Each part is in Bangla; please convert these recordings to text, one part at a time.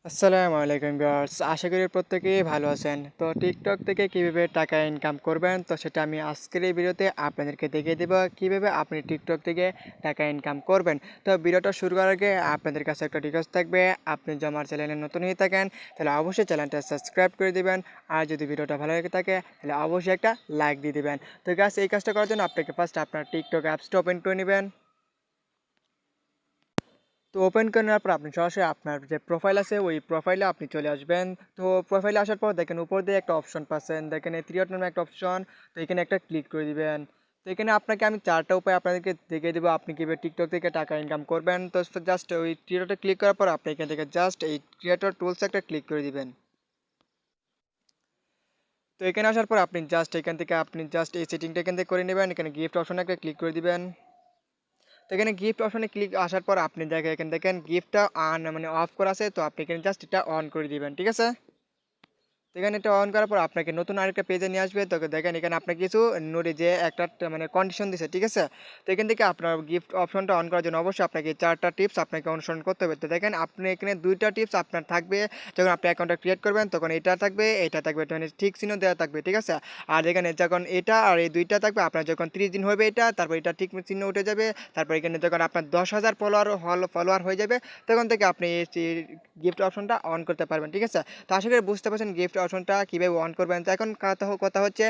আসসালামু আলাইকুম ভিউয়ার্স, আশা করি প্রত্যেকেই ভালো আছেন। তো টিকটক থেকে কিভাবে টাকা ইনকাম করবেন, তো সেটা আমি আজকের এই ভিডিওতে আপনাদেরকে দেখিয়ে দেব কিভাবে আপনি টিকটক থেকে টাকা ইনকাম করবেন। তো ভিডিওটা শুরু করার আগে আপনাদের কাছে একটা রিকোয়েস্ট থাকবে, আপনি যদি আমার চ্যানেলে নতুন হয়ে থাকেন তাহলে অবশ্যই চ্যানেলটা সাবস্ক্রাইব করে দিবেন। আর যদি ভিডিওটা ভালো লেগে থাকে তাহলে অবশ্যই একটা লাইক দিয়ে দিবেন। তো গাইস, এই কাজটা করার জন্য আপনাকে ফার্স্ট আপনার টিকটক অ্যাপসটা ওপেন করে নেবেন। তো ওপেন করে নেওয়ার পর আপনি সরাসরি আপনার যে প্রোফাইল আছে ওই প্রোফাইলে আপনি চলে আসবেন। তো প্রোফাইলে আসার পর দেখেন উপর দিয়ে একটা অপশন পাচ্ছেন, দেখেন এই থ্রি ডট নামে একটা অপশন। তো এখানে একটা ক্লিক করে দিবেন। তো এখানে আপনাকে আমি চারটা উপায় আপনাদেরকে দেখিয়ে দেবো আপনি কীভাবে টিকটক থেকে টাকা ইনকাম করবেন। তো জাস্ট ওই থ্রি ডটে ক্লিক করার পর আপনি এখান থেকে জাস্ট এই ক্রিয়েটর টুলস একটা ক্লিক করে দিবেন। তো এখানে আসার পর আপনি জাস্ট এখান থেকে আপনি জাস্ট এই সেটিংটা এখান থেকে করে নেবেন। এখানে গিফট অপশনে একটা ক্লিক করে দিবেন। তো এখানে গিফট অপশনে ক্লিক আসার পর আপনি দেখেন এখানে দেখেন গিফটটা অন মানে অফ করা আছে, তো আপনি এখানে জাস্ট এটা অন করে দিবেন, ঠিক আছে। তো এখানে এটা অন করার পর আপনাকে নতুন আরেকটা পেজে নিয়ে আসবে। তো দেখেন এখানে আপনাকে কিছু নোটে যে একটা মানে কন্ডিশন দিছে, ঠিক আছে। তো এখান থেকে আপনার গিফট অপশনটা অন করার জন্য অবশ্যই আপনাকে চারটা টিপস আপনাকে অনুসরণ করতে হবে। তো দেখেন আপনি এখানে দুইটা টিপস আপনার থাকবে যখন আপনি অ্যাকাউন্টটা ক্রিয়েট করবেন, তখন এটা থাকবে মানে ঠিক চিহ্ন দেওয়া থাকবে, ঠিক আছে। আর এখানে যখন এটা আর এই দুইটা থাকবে, আপনার যখন 30 দিন হবে এটা, তারপর এটা ঠিক চিহ্ন উঠে যাবে। তারপর এখানে যখন আপনার 10,000 ফলোয়ার হয়ে যাবে, তখন থেকে আপনি এই গিফট অপশনটা অন করতে পারবেন, ঠিক আছে। তো আশা করি বুঝতে পারছেন গিফট অপশনটা কীভাবে অন করবেন। তো এখন কথা হচ্ছে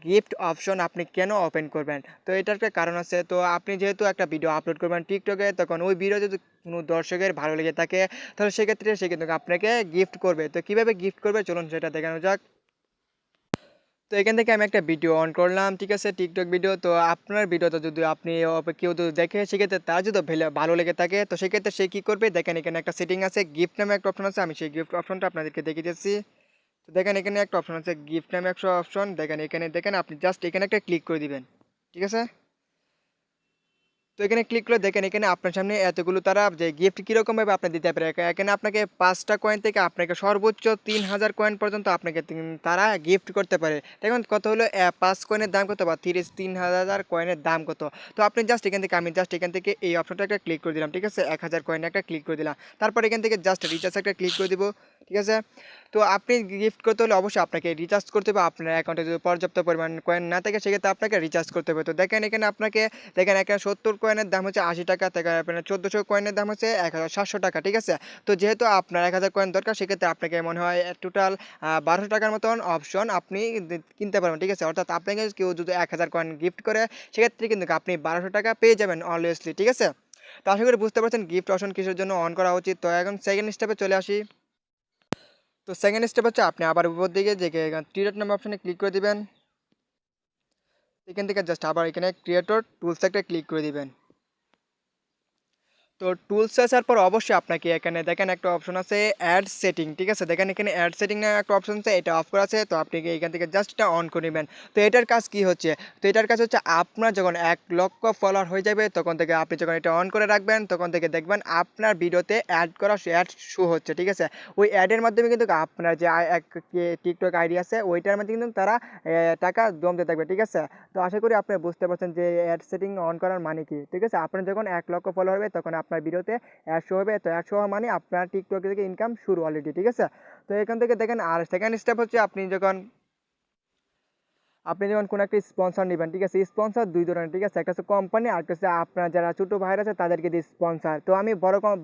গিফট অপশন আপনি কেন ওপেন করবেন। তো এটার একটা কারণ আছে। তো আপনি যেহেতু একটা ভিডিও আপলোড করবেন টিকটকে, তখন ওই ভিডিও যদি কোনো দর্শকের ভালো লেগে থাকে তাহলে সেক্ষেত্রে সে কিন্তু আপনাকে গিফট করবে। তো কীভাবে গিফট করবে চলুন সেটা দেখানো যাক। তো এখান থেকে আমি একটা ভিডিও অন করলাম, ঠিক আছে, টিকটক ভিডিও। তো আপনার ভিডিওটা যদি আপনি কেউ যদি দেখে সেক্ষেত্রে তার যদি ভালো লেগে থাকে, তো সেক্ষেত্রে সে কী করবে, দেখেন এখানে একটা সেটিং আছে, গিফট নামে একটা অপশন আছে। আমি সেই গিফট অপশনটা আপনাদেরকে দেখিয়ে দিচ্ছি। তো দেখেন এখানে একটা অপশন আছে গিফট নামে একটা অপশন, দেখেন এখানে দেখেন আপনি জাস্ট এখানে একটা ক্লিক করে দিবেন, ঠিক আছে। তো এখানে ক্লিক করে দেখেন এখানে আপনার সামনে এতগুলো তারা যে গিফট কীরকমভাবে আপনি দিতে পারে। এখানে আপনাকে 5টা কয়েন থেকে আপনাকে সর্বোচ্চ 3,000 কয়েন পর্যন্ত আপনাকে তারা গিফট করতে পারে। দেখুন কত হলো, 5 কয়েনের দাম কত বা 3,000 কয়েনের দাম কত। তো আপনি জাস্ট এখান থেকে আমি জাস্ট এখান থেকে এই অপশনটা একটা ক্লিক করে দিলাম, ঠিক আছে, 1,000 কয়েন একটা ক্লিক করে দিলাম। তারপর এখান থেকে জাস্ট রিচার্জ একটা ক্লিক করে দিব, ঠিক আছে। তো আপনি গিফট করতে হলে অবশ্যই আপনাকে রিচার্জ করতে হবে। আপনার অ্যাকাউন্টে যদি পর্যাপ্ত পরিমাণ কয়েন না থাকে সেক্ষেত্রে আপনাকে রিচার্জ করতে হবে। তো দেখেন এখানে আপনাকে দেখেন এখানে 70 কয়েনের দাম হচ্ছে 80 টাকা, থেকে আপনার 1400 কয়েনের দাম হচ্ছে 1700 টাকা, ঠিক আছে। তো যেহেতু আপনার 1000 কয়েন দরকার সেক্ষেত্রে আপনাকে মনে হয় টোটাল 1200 টাকার মতন অপশন আপনি কিনতে পারবেন, ঠিক আছে। অর্থাৎ আপনাকে কেউ যদি 1000 কয়েন গিফট করে সেক্ষেত্রে কিন্তু আপনি 1200 টাকা পেয়ে যাবেন অলওয়েজলি, ঠিক আছে। তো আশা করি বুঝতে পারছেন গিফট অপশন কিসের জন্য অন করা উচিত। তো এখন সেকেন্ড স্টেপে চলে আসি। তো সেকেন্ড স্টেপ হচ্ছে আপনি আবার উপর দিকে যে থ্রি ডট নাম্বার অপশনে ক্লিক করে দিবেন। এখান থেকে জাস্ট আবার এখানে ক্রিয়েটর টুলস একটা ক্লিক করে দিবেন। তো টুলস আসার পর অবশ্যই আপনাকে এখানে দেখেন একটা অপশন আছে অ্যাড সেটিং, ঠিক আছে। দেখেন এখানে অ্যাড সেটিং নামে একটা অপশন আছে, এটা অফ করা আছে। তো আপনি এখান থেকে জাস্ট এটা অন করে নেবেন। তো এটার কাজ কি হচ্ছে, তো এটার কাজ হচ্ছে আপনার যখন 1,00,000 ফলোয়ার হয়ে যাবে তখন থেকে আপনি যখন এটা অন করে রাখবেন তখন থেকে দেখবেন আপনার ভিডিওতে অ্যাড শো হচ্ছে, ঠিক আছে। ওই অ্যাডের মাধ্যমে কিন্তু আপনার যে এক টিকটক আইডি আছে ওইটার মধ্যে কিন্তু তারা টাকা জমতে থাকবে, ঠিক আছে। তো আশা করি আপনি বুঝতে পারছেন যে অ্যাড সেটিং অন করার মানে কি, ঠিক আছে। আপনার যখন 1,00,000 ফলোয়ার হবে তখন আপনার ভিডিওতে অ্যাড শো হবে। তো অ্যাড শো হওয়া মানে আপনার টিকটক থেকে ইনকাম শুরু অলরেডি, ঠিক আছে। তো এখান থেকে দেখেন আর সেকেন্ড স্টেপ হচ্ছে আপনি যখন কোনো একটা স্পন্সর নেবেন, ঠিক আছে, স্পন্সর দুই ধরনের, ঠিক আছে। একটা হচ্ছে কোম্পানি আর একটা হচ্ছে আপনার যারা ছোটো ভাইরা আছে তাদেরকে দিয়ে স্পন্সর। তো আমি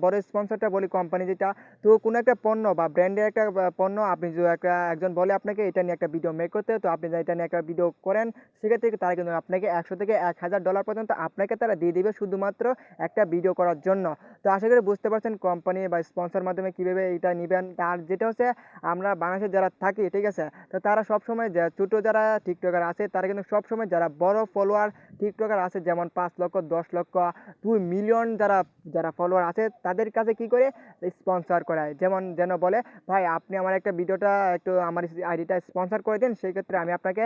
বড় স্পন্সরটা বলি কোম্পানি যেটা। তো কোনো একটা পণ্য বা ব্র্যান্ডের একটা পণ্য আপনি যদি একজন বলে আপনাকে এটা নিয়ে একটা ভিডিও মেক করতে, তো আপনি এটা নিয়ে একটা ভিডিও করেন, সেক্ষেত্রে তারা কিন্তু আপনাকে 100 থেকে 1,000 ডলার পর্যন্ত আপনাকে তারা দিয়ে দিবে শুধুমাত্র একটা ভিডিও করার জন্য। তো আশা করি বুঝতে পারছেন কোম্পানি বা স্পন্সর মাধ্যমে কীভাবে এটা নেবেন। আর যেটা হচ্ছে আমরা বাংলাদেশে যারা থাকি, ঠিক আছে, তো তারা সবসময় ছোটো যারা টিকটকার আছে তারা কিন্তু সবসময় যারা বড় ফলোয়ার টিকটকার আছে যেমন 5 লক্ষ 10 লক্ষ 2 মিলিয়ন যারা যারা ফলোয়ার আছে তাদের কাছে কি করে স্পন্সর করায়, যেমন যেন বলে ভাই আপনি আমার একটা ভিডিওটা একটু আমার আইডিটা স্পন্সর করে দিন, সেই ক্ষেত্রে আমি আপনাকে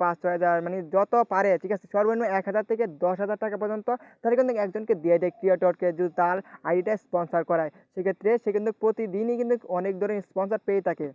5-6 হাজার মানে যত পারে, ঠিক আছে, সর্বনিম্ন 1,000 থেকে 10,000 টাকা পর্যন্ত তারা কিন্তু একজনকে দিয়ে দেয় ক্রিয়েটরকে যদি তার আইডিটা স্পন্সর করায়। সেক্ষেত্রে সে কিন্তু প্রতিদিনই কিন্তু অনেক ধরনের স্পন্সর পেয়ে থাকে।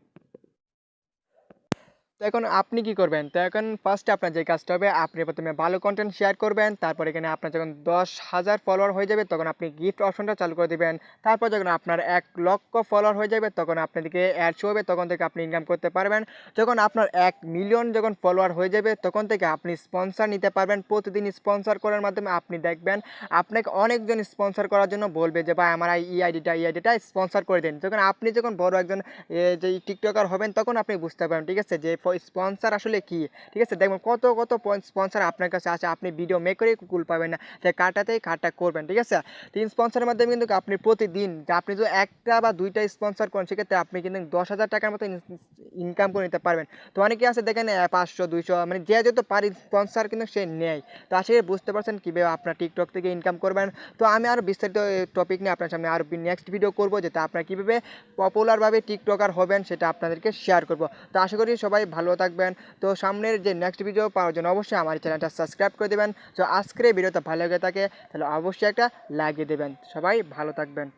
তো এখন আপনি কি করবেন? তো এখন ফার্স্টে আপনার যে কাজটা হবে, আপনি প্রথমে ভালো কনটেন্ট শেয়ার করবেন। তারপর এখানে আপনার যখন ১০,০০০ ফলোয়ার হয়ে যাবে তখন আপনি গিফট অপশনটা চালু করে দিবেন। তারপর যখন আপনার ১,০০,০০০ ফলোয়ার হয়ে যাবে তখন আপনাদেরকে অ্যাড শো হবে, তখন থেকে আপনি ইনকাম করতে পারবেন। যখন আপনার ১,০০,০০০ যখন ফলোয়ার হয়ে যাবে তখন থেকে আপনি স্পন্সর নিতে পারবেন। প্রতিদিন স্পন্সর করার মাধ্যমে আপনি দেখবেন আপনাকে অনেকজন স্পন্সর করার জন্য বলবে যে ভাই আমার এই আইডিটা স্পন্সর করে দিন। যখন বড় একজন যে টিকটকার হবেন তখন আপনি বুঝতে পারবেন, ঠিক আছে, যে স্পন্সর আসলে কি। ঠিক আছে, দেখবেন কত কত স্পন্সর আপনার কাছে আছে, আপনি ভিডিও মেক করে কুল পাবেন না, যে কারটা করবেন। ঠিক আছে, 3 স্পন্সরের মাধ্যমে কিন্তু আপনি প্রতিদিন আপনি যদি একটা বা দুইটা স্পন্সর করেন সেক্ষেত্রে আপনি কিন্তু ১০,০০০ টাকার মতো ইনকাম করে নিতে পারবেন। তো অনেকে আছে দেখেন ৫০০ ২০০ মানে যে যত পারি স্পন্সর কিন্তু সে নেয়। তো আশা করি বুঝতে পারছেন কীভাবে আপনার টিকটক থেকে ইনকাম করবেন। তো আমি আরও বিস্তারিত টপিক নিয়ে আপনার সামনে আরও নেক্সট ভিডিও করবো, যেটা আপনার কীভাবে পপুলারভাবে টিকটকার হবেন সেটা আপনাদেরকে শেয়ার করব। তো আশা করি সবাই ভালো থাকবেন। তো সামনের যে নেক্সট ভিডিও পাওয়ার জন্য অবশ্যই আমার চ্যানেলটা সাবস্ক্রাইব করে দেবেন। তো আজকের এই ভিডিওটা ভালো লেগে থাকে তাহলে অবশ্যই একটা লাগিয়ে দেবেন। সবাই ভালো থাকবেন।